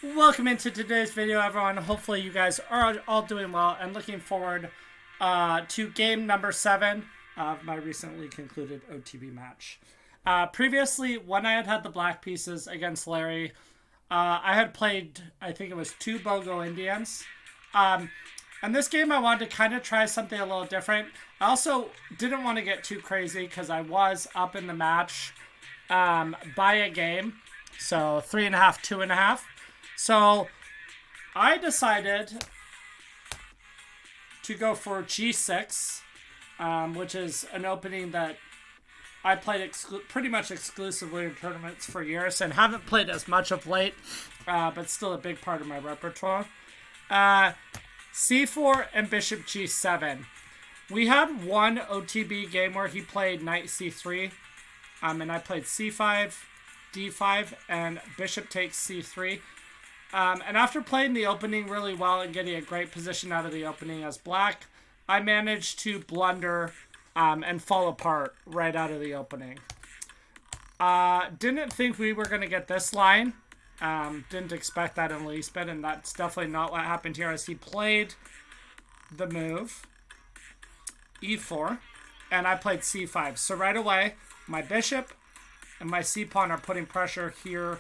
Welcome into today's video, everyone. Hopefully you guys are all doing well and looking forward to game number 7 of my recently concluded OTB match. Previously, when I had the black pieces against Larry, I had played, I think it was 2 BOGO Indians. And this game I wanted to kind of try something a little different. I also didn't want to get too crazy because I was up in the match by a game. So 3.5, 2.5. So I decided to go for G6, which is an opening that I played pretty much exclusively in tournaments for years and haven't played as much of late, but still a big part of my repertoire. C4 and Bishop G7. We had one OTB game where he played Knight C3, and I played C5, D5, and Bishop takes C3. And after playing the opening really well and getting a great position out of the opening as black, I managed to blunder and fall apart right out of the opening. Didn't think we were going to get this line. Didn't expect that in the least bit, and that's definitely not what happened here as he played the move E4, and I played C5. So right away, my bishop and my C-pawn are putting pressure here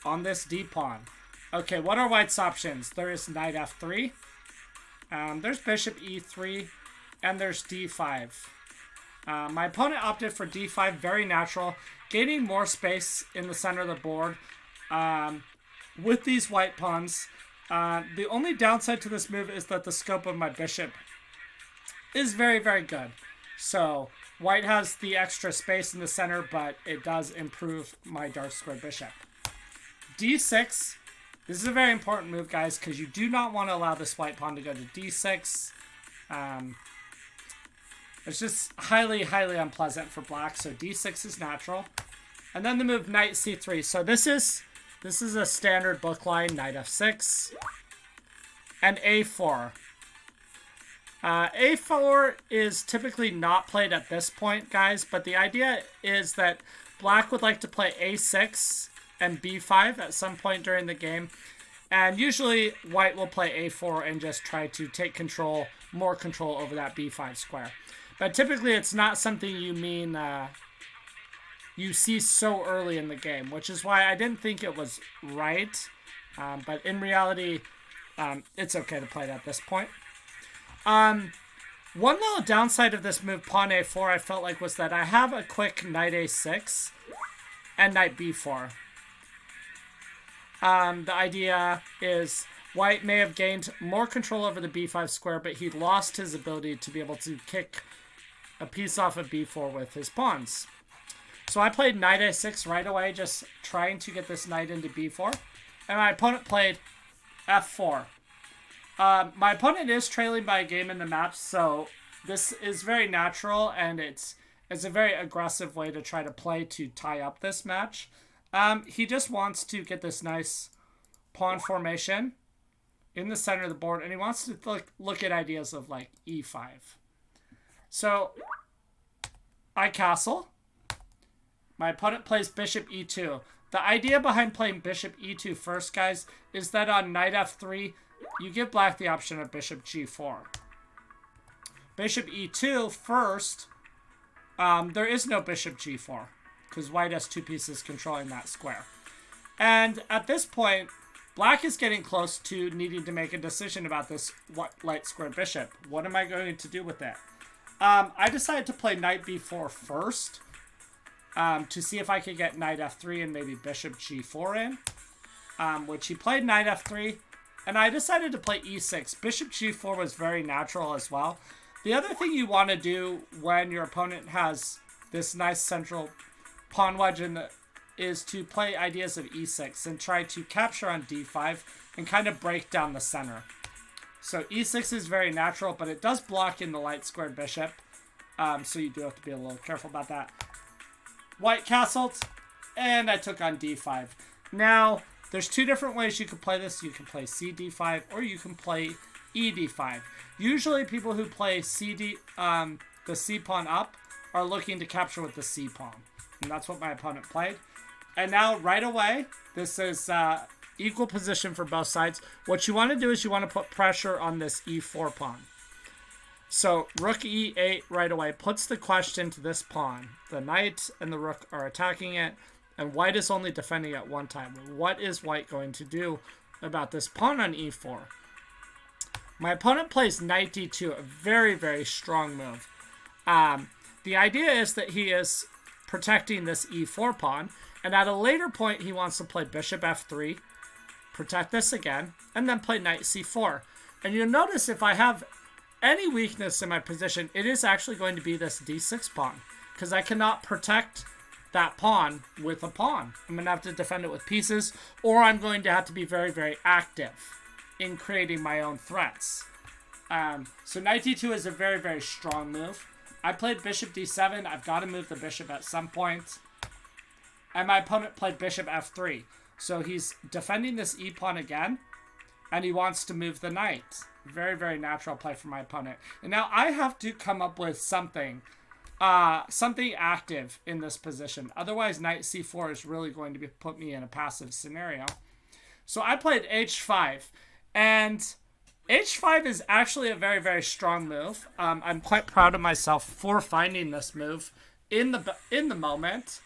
on this D-pawn. Okay, what are white's options? There is knight F3, there's bishop E3, and there's D5. My opponent opted for D5, very natural, gaining more space in the center of the board with these white pawns. The only downside to this move is that the scope of my bishop is very, very good. So white has the extra space in the center, but it does improve my dark square bishop. D6. This is a very important move, guys, because you do not want to allow this white pawn to go to D6. It's just highly, highly unpleasant for black, so D6 is natural. And then the move Knight C3. So this is a standard book line, Knight F6, and A4. A4 is typically not played at this point, guys, but the idea is that black would like to play A6 and B5 at some point during the game, and usually white will play A4 and just try to take more control over that B5 square. But typically it's not something you see so early in the game, which is why I didn't think it was right, but in reality, it's okay to play it at this point. One little downside of this move, pawn A4, I felt like was that I have a quick knight A6 and knight B4. The idea is white may have gained more control over the B5 square, but he lost his ability to be able to kick a piece off of B4 with his pawns. So I played knight A6 right away, just trying to get this knight into B4. And my opponent played F4. My opponent is trailing by a game in the match, so this is very natural, and it's a very aggressive way to try to play to tie up this match. He just wants to get this nice pawn formation in the center of the board, and he wants to look at ideas of like E5. So I castle. My opponent plays bishop E2. The idea behind playing bishop E2 first, guys, is that on knight F3, you give black the option of bishop G4. Bishop E2 first, there is no bishop G4, because white has 2 pieces controlling that square. And at this point, black is getting close to needing to make a decision about this light square bishop. What am I going to do with it? I decided to play knight B4 first, to see if I could get knight F3 and maybe bishop G4 in, which he played knight F3, and I decided to play E6. Bishop G4 was very natural as well. The other thing you want to do when your opponent has this nice central pawn wedge is to play ideas of E6 and try to capture on D5 and kind of break down the center. So E6 is very natural, but it does block in the light squared bishop, so you do have to be a little careful about that. White castled, and I took on D5. Now, there's 2 different ways you can play this. You can play CD5 or you can play ED5. Usually people who play the C pawn up are looking to capture with the C pawn. And that's what my opponent played. And now, right away, this is equal position for both sides. What you want to do is you want to put pressure on this e4 pawn. So rook e8 right away puts the question to this pawn. The knight and the rook are attacking it, and white is only defending at one time. What is white going to do about this pawn on e4? My opponent plays knight d2, a very, very strong move. The idea is that he is protecting this e4 pawn, and at a later point he wants to play bishop f3, protect this again, and then play knight c4. And you'll notice if I have any weakness in my position, it is actually going to be this d6 pawn, because I cannot protect that pawn with a pawn. I'm going to have to defend it with pieces, or I'm going to have to be very, very active in creating my own threats. So knight d2 is a very, very strong move. I played bishop d7. I've got to move the bishop at some point. And my opponent played bishop f3. So he's defending this e pawn again, and he wants to move the knight. Very, very natural play for my opponent. And now I have to come up with something active in this position. Otherwise, knight c4 is really going to put me in a passive scenario. So I played h5. And h5 is actually a very, very strong move. I'm quite proud of myself for finding this move in the moment.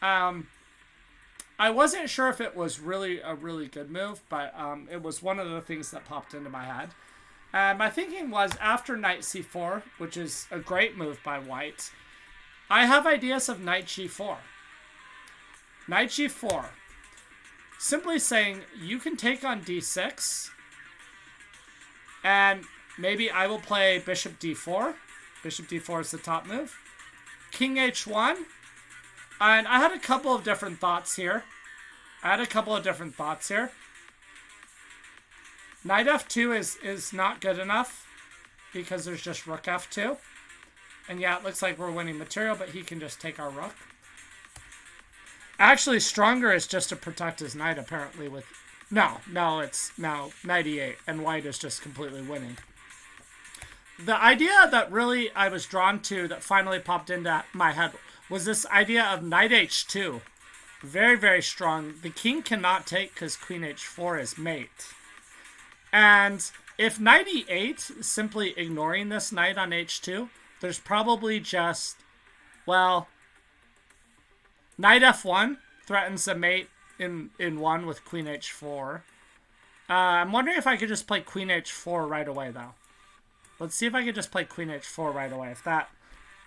I wasn't sure if it was really a really good move, but it was one of the things that popped into my head. My thinking was after knight c4, which is a great move by white, I have ideas of knight g4. Knight g4. Simply saying you can take on d6, and maybe I will play bishop d4. Bishop d4 is the top move. King h1. And I had a couple of different thoughts here. Knight f2 is not good enough because there's just rook f2. And yeah, it looks like we're winning material, but he can just take our rook. Actually, stronger is just to protect his knight, apparently, with... No, it's now knight e8, and white is just completely winning. The idea that really I was drawn to that finally popped into my head was this idea of knight h2. Very, very strong. The king cannot take because queen h4 is mate. And if knight e8, simply ignoring this knight on h2, there's probably just, well, knight f1 threatens a mate in one with queen h4. I'm wondering if I could just play queen h4 right away, though. Let's see if I could just play queen h4 right away, if that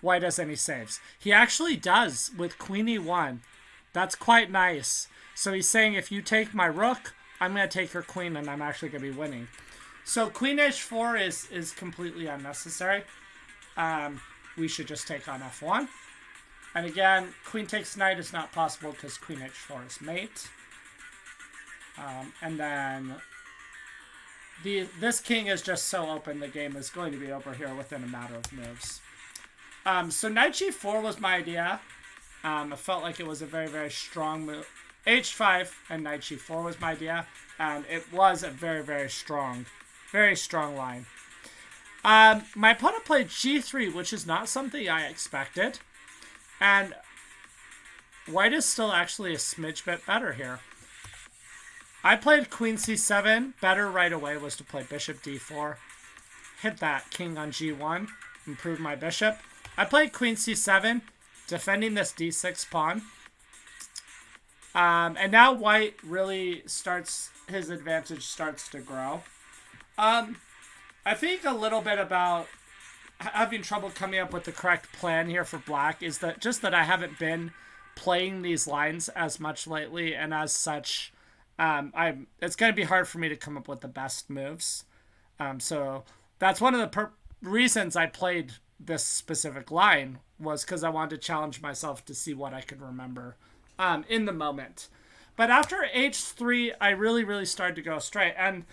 white has any saves. He actually does with queen e1. That's quite nice. So he's saying if you take my rook, I'm going to take your queen, and I'm actually going to be winning. So queen h4 is completely unnecessary. We should just take on f1. And again, queen takes knight is not possible because queen h4 is mate. And then this king is just so open, the game is going to be over here within a matter of moves. So knight g4 was my idea. I felt like it was a very, very strong move. h5 and knight g4 was my idea. And it was a very, very strong line. My opponent played g3, which is not something I expected. And white is still actually a smidge bit better here. I played queen c7. Better right away was to play bishop d4. Hit that king on g1. Improve my bishop. I played queen c7, defending this d6 pawn. And now white really starts, his advantage starts to grow. I think a little bit about having trouble coming up with the correct plan here for black is that just that I haven't been playing these lines as much lately, and as such, it's going to be hard for me to come up with the best moves. So that's one of the reasons I played this specific line, was because I wanted to challenge myself to see what I could remember in the moment. But after h3, I really started to go astray, and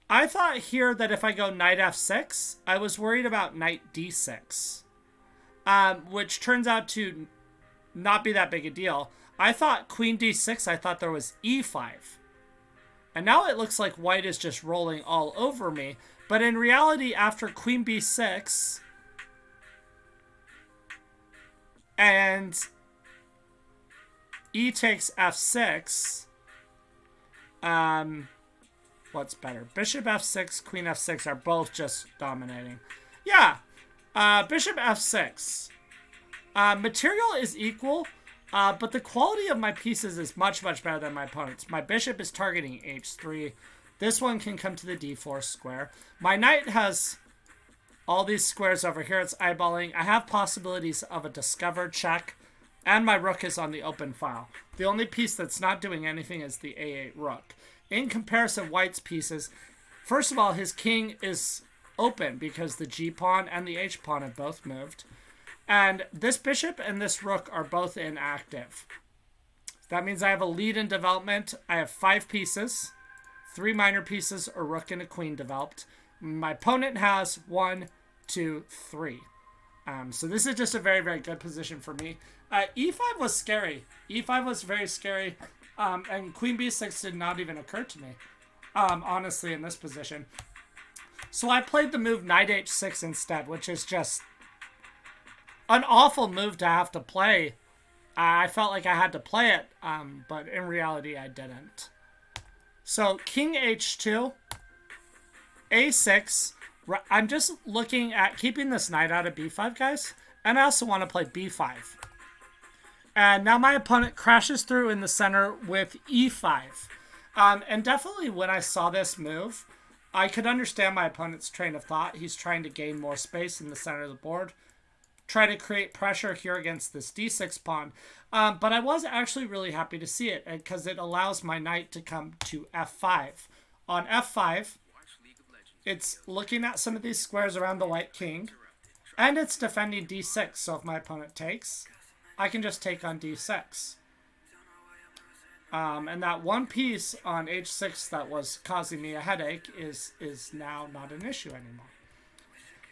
I thought here that if I go knight f6, I was worried about knight d6, which turns out to not be that big a deal. I thought queen d6, I thought there was e5. And now it looks like white is just rolling all over me. But in reality, after queen b6 and e takes f6, What's better? Bishop f6, queen f6 are both just dominating. Yeah. Bishop f6. Material is equal, but the quality of my pieces is much, much better than my opponent's. My bishop is targeting h3. This one can come to the d4 square. My knight has all these squares over here. It's eyeballing. I have possibilities of a discover check, and my rook is on the open file. The only piece that's not doing anything is the a8 rook. In comparison, white's pieces, first of all, his king is open because the g-pawn and the h-pawn have both moved. And this bishop and this rook are both inactive. That means I have a lead in development. I have 5 pieces, 3 minor pieces, a rook and a queen developed. My opponent has 1, 2, 3. So this is just a very, very good position for me. E5 was scary. E5 was very scary. And queen b6 did not even occur to me, honestly, in this position. So I played the move knight h6 instead, which is just an awful move to have to play. I felt like I had to play it, but in reality I didn't. So king h2, a6. I'm just looking at keeping this knight out of b5, guys. And I also want to play b5. And now my opponent crashes through in the center with e5. And definitely when I saw this move, I could understand my opponent's train of thought. He's trying to gain more space in the center of the board. Try to create pressure here against this d6 pawn. But I was actually really happy to see it because it allows my knight to come to f5. On f5, it's looking at some of these squares around the white king. And it's defending d6. So if my opponent takes, I can just take on d6. And that one piece on h6 that was causing me a headache is now not an issue anymore.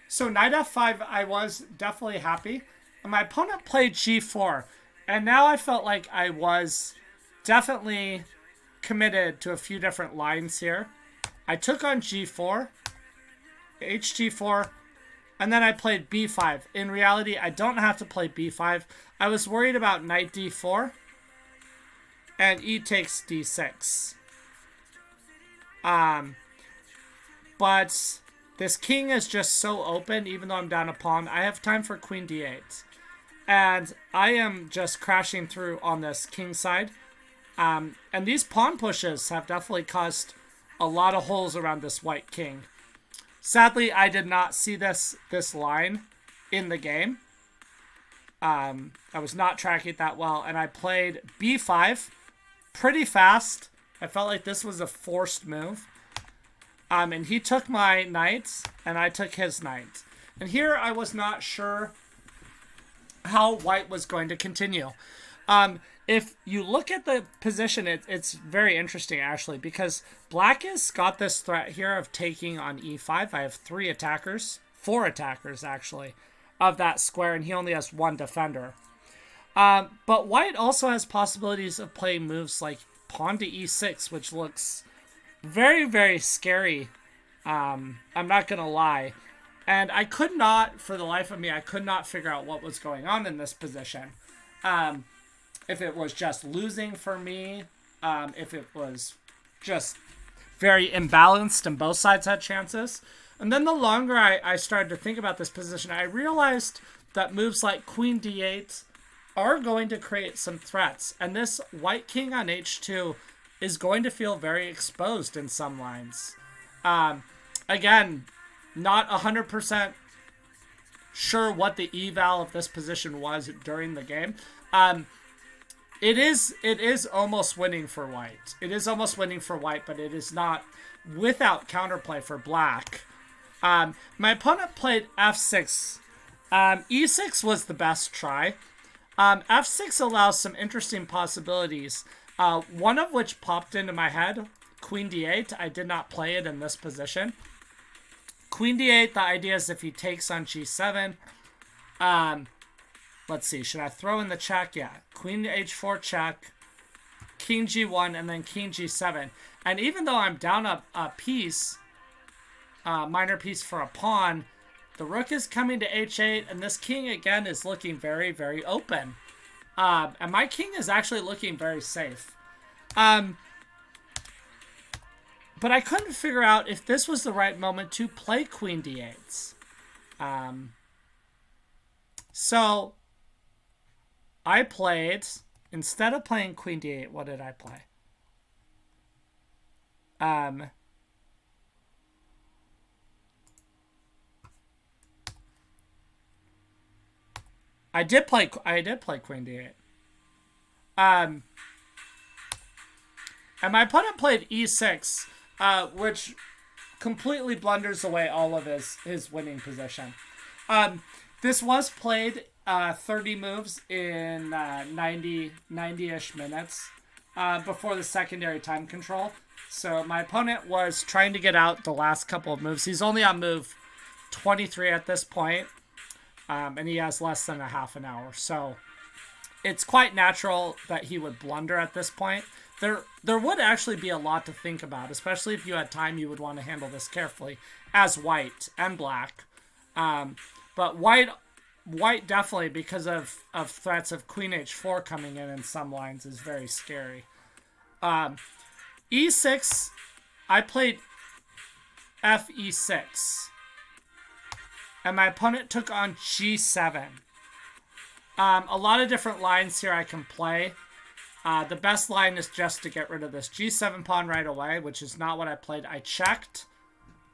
So knight f5, I was definitely happy. And my opponent played g4. And now I felt like I was definitely committed to a few different lines here. I took on g4, hg4, and then I played b5. In reality, I don't have to play b5. I was worried about knight d4 and e takes d6. But this king is just so open, even though I'm down a pawn. I have time for queen d8. And I am just crashing through on this king side. And these pawn pushes have definitely caused a lot of holes around this white king. Sadly, I did not see this line in the game. I was not tracking it that well, and I played b5 pretty fast. I felt like this was a forced move. And he took my knight, and I took his knight. And here I was not sure how white was going to continue. If you look at the position, it's very interesting, actually, because black has got this threat here of taking on e5. I have 4 attackers, actually, of that square, and he only has 1 defender. But white also has possibilities of playing moves like pawn to e6, which looks very, very scary. I'm not going to lie. And I could not, for the life of me, I could not figure out what was going on in this position. If it was just losing for me, if it was just very imbalanced and both sides had chances. And then the longer I started to think about this position, I realized that moves like queen d8 are going to create some threats. And this white king on h2 is going to feel very exposed in some lines. Again, not 100% sure what the eval of this position was during the game. It is almost winning for white. It is almost winning for white, but it is not without counterplay for black. My opponent played f6. e6 was the best try. f6 allows some interesting possibilities. One of which popped into my head, queen d8. I did not play it in this position. Queen d8, the idea is if he takes on g7. Let's see, should I throw in the check? Yeah, queen h4 check, king g1, and then king g7. And even though I'm down a piece, minor piece for a pawn, the rook is coming to h8, and this king, again, is looking very, very open. And my king is actually looking very safe. But I couldn't figure out if this was the right moment to play queen d8. So I played, instead of playing queen d8, what did I play? I did play queen d8. And my opponent played e6, which completely blunders away all of his winning position. This was played 30 moves in 90-ish minutes before the secondary time control. So my opponent was trying to get out the last couple of moves. He's only on move 23 at this point, and he has less than a half an hour. So it's quite natural that he would blunder at this point. There would actually be a lot to think about, especially if you had time. You would want to handle this carefully as white and black. But white definitely, because of threats of queen h4 coming in some lines, is very scary. E6, I played fe6. And my opponent took on g7. A lot of different lines here I can play. The best line is just to get rid of this g7 pawn right away, which is not what I played. I checked.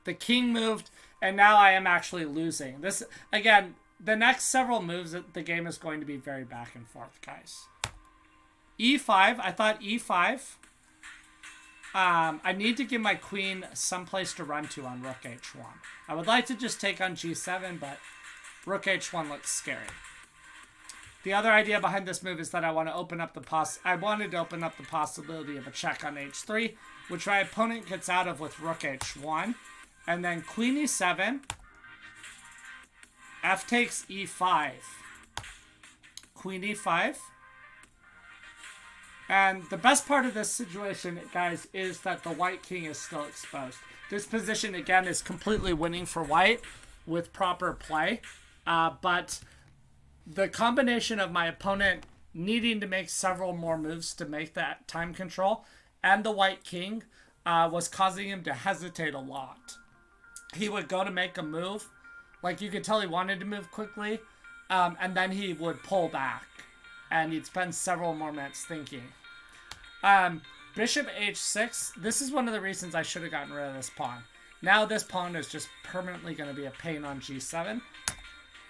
The king moved, and now I am actually losing. This, again, the next several moves, the game is going to be very back and forth, guys. e5, I thought e5. I need to give my queen someplace to run to on rook h1. I would like to just take on g7, but rook h1 looks scary. The other idea behind this move is that I wanted to open up the possibility of a check on h3, which my opponent gets out of with rook h1. And then queen e7, f takes e5, queen e5. And the best part of this situation, guys, is that the white king is still exposed. This position, again, is completely winning for white with proper play. But the combination of my opponent needing to make several more moves to make that time control and the white king was causing him to hesitate a lot. He would go to make a move. Like, you could tell he wanted to move quickly. And then he would pull back. And he'd spend several more minutes thinking. Bishop h6. This is one of the reasons I should have gotten rid of this pawn. Now this pawn is just permanently going to be a pain on g7.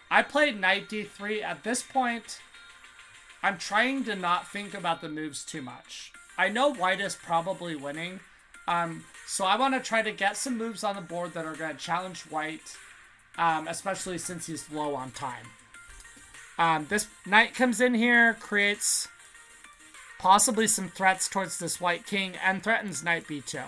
I played knight d3. At this point, I'm trying to not think about the moves too much. I know white is probably winning. So I want to try to get some moves on the board that are going to challenge white, especially since he's low on time. This knight comes in here, creates possibly some threats towards this white king, and threatens knight b2.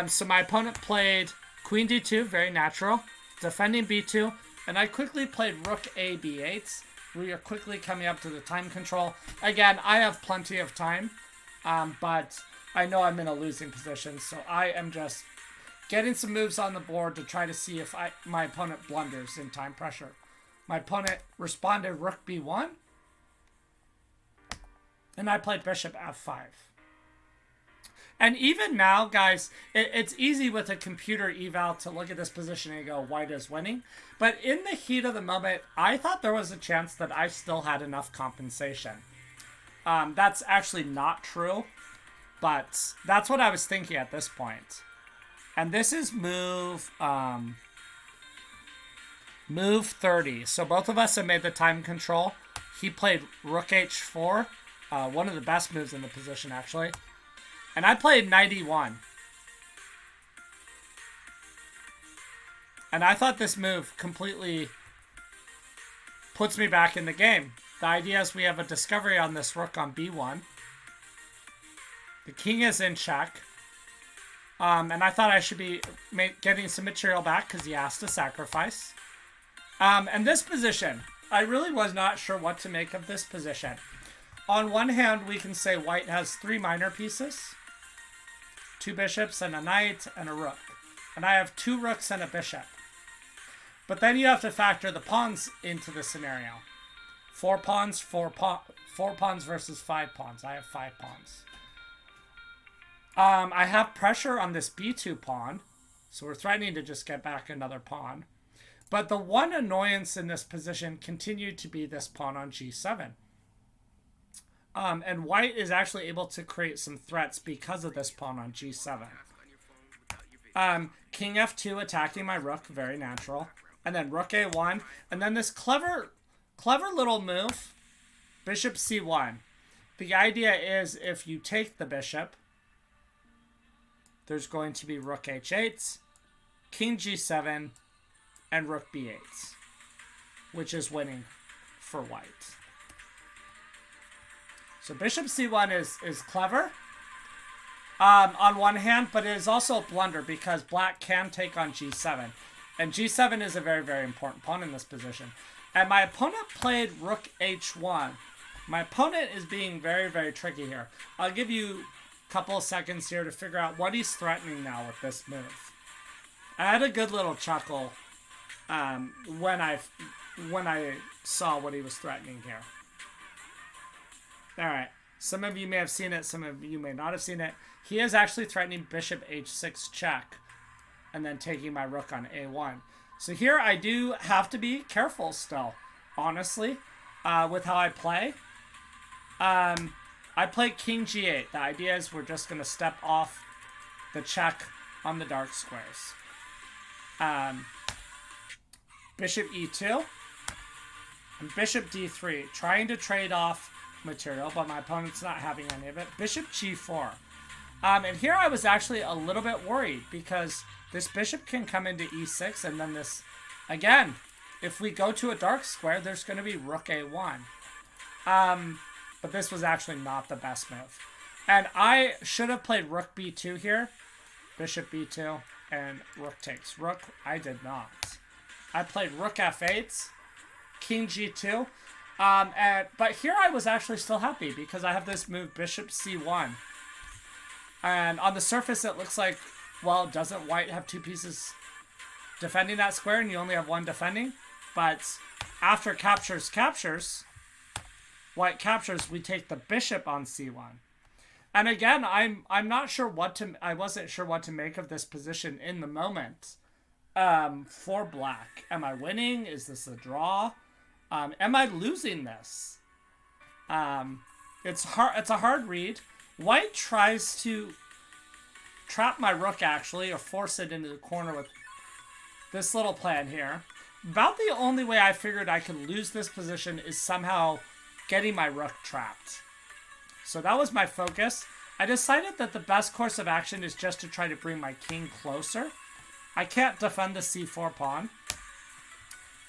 So my opponent played queen d2, very natural, defending b2, and I quickly played rook a b8. We are quickly coming up to the time control. Again, I have plenty of time, but I know I'm in a losing position, so I am just getting some moves on the board to try to see if my opponent blunders in time pressure. My opponent responded rook b1, and I played bishop f5. And even now, guys, it's easy with a computer eval to look at this position and go, white is winning. But in the heat of the moment, I thought there was a chance that I still had enough compensation. That's actually not true, but that's what I was thinking at this point. And this is move 30. So both of us have made the time control. He played rook h4, one of the best moves in the position, actually. And I played knight e1. And I thought this move completely puts me back in the game. The idea is we have a discovery on this rook on b1. The king is in check. And I thought I should be getting some material back because he asked to sacrifice. And this position, I really was not sure what to make of this position. On one hand, we can say white has 3 minor pieces. 2 bishops and a knight and a rook. And I have 2 rooks and a bishop. But then you have to factor the pawns into the scenario. 4 pawns versus 5 pawns. I have 5 pawns. I have pressure on this b2 pawn, so we're threatening to just get back another pawn. But the one annoyance in this position continued to be this pawn on g7. And white is actually able to create some threats because of this pawn on g7. King f2 attacking my rook, very natural. And then rook a1. And then this clever little move, bishop c1. The idea is if you take the bishop, there's going to be rook h8, king g7, and rook b8, which is winning for white. So bishop c1 is clever on one hand, but it is also a blunder because black can take on g7. And g7 is a very, very important pawn in this position. And my opponent played rook h1. My opponent is being very, very tricky here. I'll give you a couple of seconds here to figure out what he's threatening now with this move. I had a good little chuckle when I saw what he was threatening here. All right. Some of you may have seen it. Some of you may not have seen it. He is actually threatening bishop h6 check and then taking my rook on a1. So here I do have to be careful still, honestly, with how I play. I play king g8. The idea is we're just going to step off the check on the dark squares. Bishop e2 and bishop d3, trying to trade off material, but my opponent's not having any of it. Bishop g4. And here I was actually a little bit worried because this bishop can come into e6, and then this, again, if we go to a dark square, there's going to be rook a1. But this was actually not the best move. And I should have played rook b2 here. Bishop b2 and rook takes. Rook, I did not. I played rook f8, king g2. But here I was actually still happy because I have this move bishop c1. And on the surface it looks like, well, doesn't white have two pieces defending that square and you only have one defending? But after captures, white captures, we take the bishop on c1. And again, I'm not sure I wasn't sure what to make of this position in the moment for black. Am I winning? Is this a draw? Am I losing this? It's a hard read. White tries to trap my rook, actually, or force it into the corner with this little plan here. About the only way I figured I could lose this position is somehow getting my rook trapped. So that was my focus. I decided that the best course of action is just to try to bring my king closer. I can't defend the c4 pawn.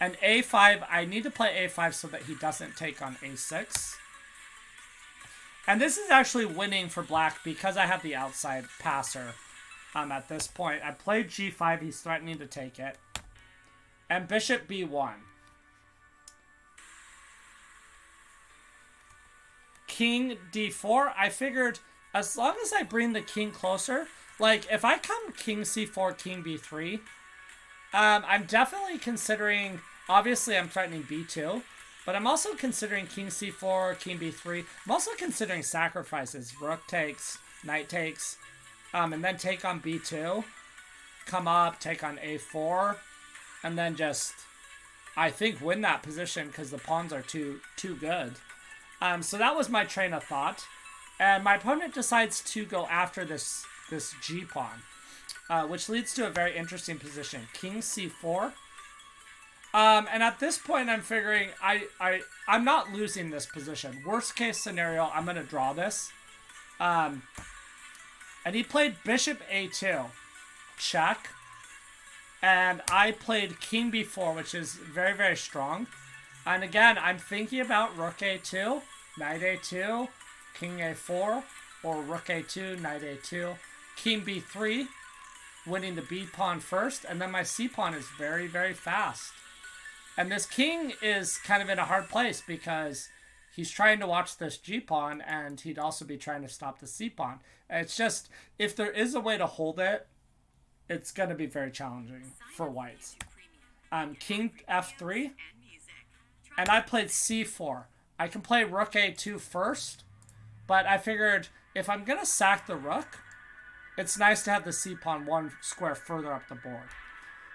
And a5, I need to play a5 so that he doesn't take on a6. And this is actually winning for black because I have the outside passer at this point. I played g5, he's threatening to take it. And bishop b1. King d4, I figured as long as I bring the king closer, like if I come king c4, king b3, I'm definitely considering, obviously I'm threatening b2, but I'm also considering king c4, king b3. I'm also considering sacrifices, rook takes, knight takes, and then take on b2, come up, take on a4, and then just, I think, win that position because the pawns are too good. So that was my train of thought. And my opponent decides to go after this g pawn, which leads to a very interesting position. King c4. And at this point, I'm figuring I'm not losing this position. Worst case scenario, I'm going to draw this. And he played bishop a2, check. And I played king b4, which is very, very strong. And again, I'm thinking about rook a2, knight a2, king a4, or rook a2, knight a2, king b3, winning the b pawn first. And then my c pawn is very, very fast. And this king is kind of in a hard place because he's trying to watch this g pawn and he'd also be trying to stop the c pawn. And it's just, if there is a way to hold it, it's going to be very challenging for white. King f3, and I played c4. I can play rook a2 first, but I figured if I'm going to sack the rook, it's nice to have the c pawn one square further up the board.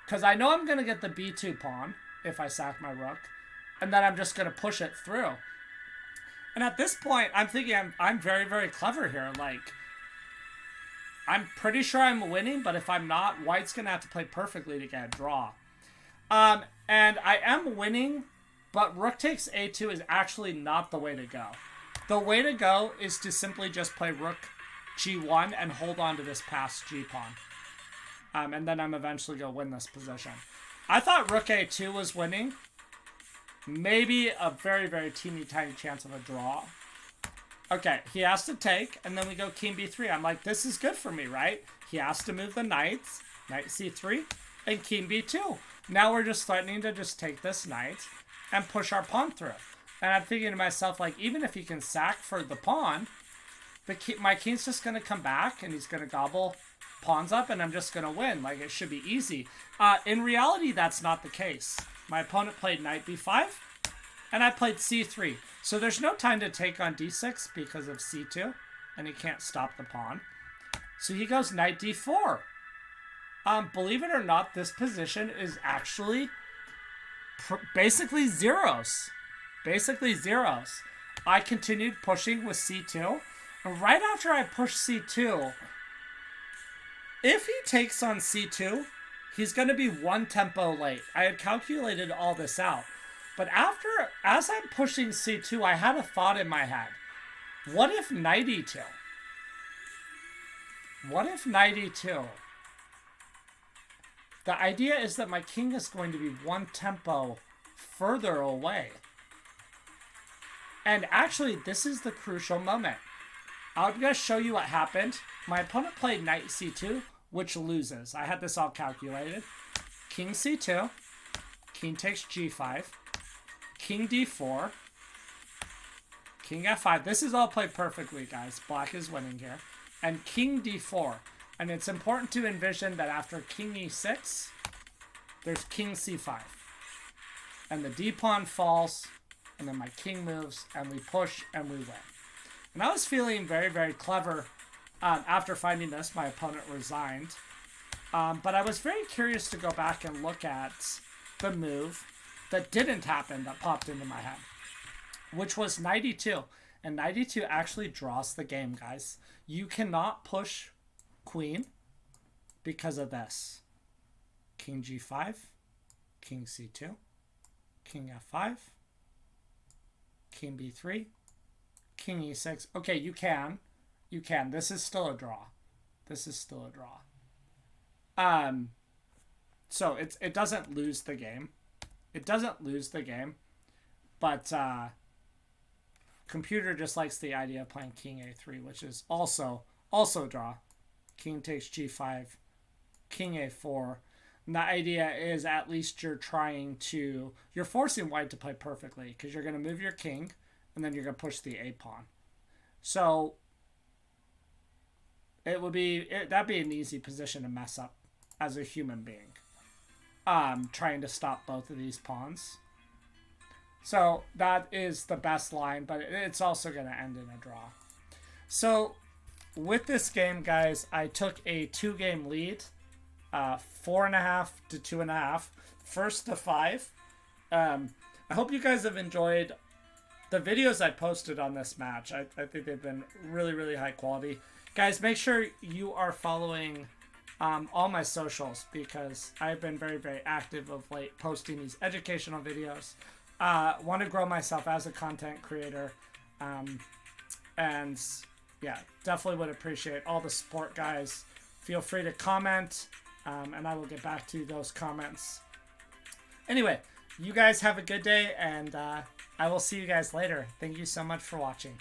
Because I know I'm going to get the b2 pawn if I sack my rook, and then I'm just going to push it through. And at this point, I'm thinking I'm very, very clever here. Like, I'm pretty sure I'm winning, but if I'm not, white's going to have to play perfectly to get a draw. And I am winning, but rook takes a2 is actually not the way to go. The way to go is to simply just play rook g1 and hold on to this passed g-pawn. And then I'm eventually going to win this position. I thought rook a2 was winning. Maybe a very, very teeny tiny chance of a draw. Okay, he has to take, and then we go king b3. I'm like, this is good for me, right? He has to move the knights. Knight c3 and king b2. Now we're just threatening to just take this knight and push our pawn through. And I'm thinking to myself, like, even if he can sack for the pawn, my king's just going to come back, and he's going to gobble pawns up, and I'm just going to win. Like, it should be easy. In reality, that's not the case. My opponent played knight b5, and I played c3. So there's no time to take on d6 because of c2, and he can't stop the pawn. So he goes knight d4. Believe it or not, this position is actually basically zeros. Basically zeros. I continued pushing with c2. And right after I push c2, if he takes on c2, he's going to be one tempo late. I had calculated all this out. But as I'm pushing c2, I had a thought in my head. What if knight e2? What if knight e2? The idea is that my king is going to be one tempo further away. And actually, this is the crucial moment. I'm going to show you what happened. My opponent played knight c2, which loses. I had this all calculated. King c2. King takes g5. King d4. King f5. This is all played perfectly, guys. Black is winning here. And king d4. And it's important to envision that after king e6, there's king c5. And the d-pawn falls, and then my king moves, and we push, and we win. And I was feeling very, very clever after finding this. My opponent resigned. But I was very curious to go back and look at the move that didn't happen that popped into my head, which was knight e2. And knight e2 actually draws the game, guys. You cannot push queen because of this. King g5, king c2, king f5, king b3, king e6. Okay, you can. This is still a draw. This is still a draw. So it doesn't lose the game. It doesn't lose the game, but computer just likes the idea of playing king a3, which is also a draw. King takes g5, king a4. And the idea is at least you're forcing white to play perfectly because you're going to move your king and then you're going to push the a pawn. So that'd be an easy position to mess up as a human being. Trying to stop both of these pawns. So that is the best line, but it's also going to end in a draw. So with this game, guys, I took a 2-game lead, 4.5 to 2.5, first to 5. I hope you guys have enjoyed the videos I posted on this match. I think they've been really, really high quality. Guys, make sure you are following all my socials because I've been very, very active of late posting these educational videos. Want to grow myself as a content creator. And yeah, definitely would appreciate all the support, guys. Feel free to comment, and I will get back to those comments. Anyway, you guys have a good day, and I will see you guys later. Thank you so much for watching.